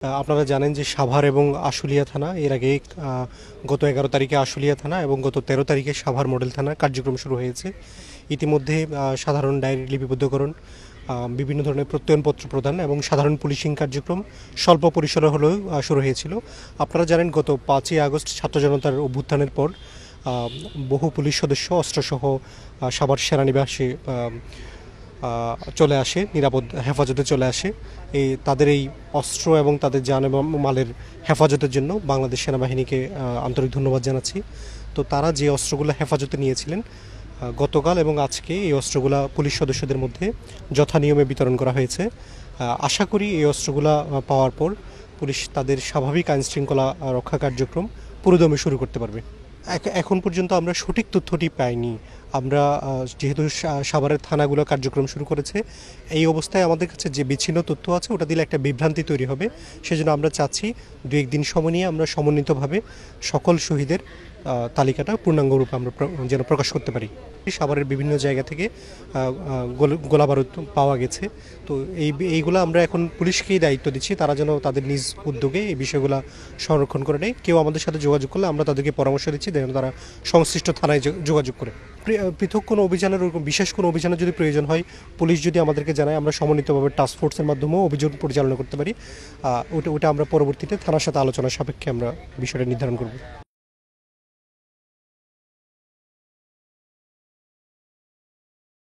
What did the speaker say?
আপনারা জানেন যে সাভার এবং আশুলিয়া থানা এর আগে গত 11 তারিখে আশুলিয়া থানা এবং গত 13 তারিখে সাভার মডেল থানা কার্যক্রম শুরু হয়েছে। ইতিমধ্যে সাধারণ ডায়েরি লিপিবদ্ধকরণ, বিভিন্ন ধরনের প্রত্যয়নপত্র প্রদান এবং সাধারণ পুলিশিং কার্যক্রম স্বল্প পরিসরে হলেও শুরু হয়েছিল। আপনারা জানেন গত 5ই আগস্ট ছাত্র জনতার অভ্যুত্থানের পর বহু পুলিশ সদস্য অস্ত্রসহ সাভার সেনানিবাসে চলে আসে, নিরাপদ হেফাজতে চলে আসে। তাদের এই অস্ত্র এবং তাদের জান এবং মালের হেফাজতের জন্য বাংলাদেশ সেনাবাহিনীকে আন্তরিক ধন্যবাদ জানাচ্ছি। তো তারা যে অস্ত্রগুলো হেফাজতে নিয়েছিলেন গতকাল এবং আজকে এই অস্ত্রগুলা পুলিশ সদস্যদের মধ্যে যথানিয়মে বিতরণ করা হয়েছে। আশা করি এই অস্ত্রগুলা পাওয়ার পর পুলিশ তাদের স্বাভাবিক আইনশৃঙ্খলা রক্ষা কার্যক্রম পুরোদমে শুরু করতে পারবে। এখন পর্যন্ত আমরা সঠিক তথ্যটি পাইনি। আমরা যেহেতু সাভারের থানাগুলো কার্যক্রম শুরু করেছে, এই অবস্থায় আমাদের কাছে যে বিচ্ছিন্ন তথ্য আছে ওটা দিলে একটা বিভ্রান্তি তৈরি হবে। সেজন্য আমরা চাচ্ছি 2-1 দিন সময় নিয়ে আমরা সমন্বিতভাবে সকল শহীদের তালিকাটা পূর্ণাঙ্গরূপে আমরা যেন প্রকাশ করতে পারি। সাভারের বিভিন্ন জায়গা থেকে গোলাবারুদ পাওয়া গেছে। তো এইগুলো আমরা এখন পুলিশকেই দায়িত্ব দিচ্ছি, তারা যেন তাদের নিজ উদ্যোগে এই বিষয়গুলো সংরক্ষণ করে নেয়। কেউ আমাদের সাথে যোগাযোগ করলে আমরা তাদেরকে পরামর্শ দিচ্ছি যেন তারা সংশ্লিষ্ট থানায় যোগাযোগ করে। পৃথক কোনো অভিযানের, বিশেষ কোনো অভিযানের যদি প্রয়োজন হয়, পুলিশ যদি আমাদেরকে জানায়, আমরা সমন্বিতভাবে টাস্ক ফোর্সের মাধ্যমেও অভিযান পরিচালনা করতে পারি। ওটা আমরা পরবর্তীতে থানার সাথে আলোচনা সাপেক্ষে আমরা বিষয়টা নির্ধারণ করব।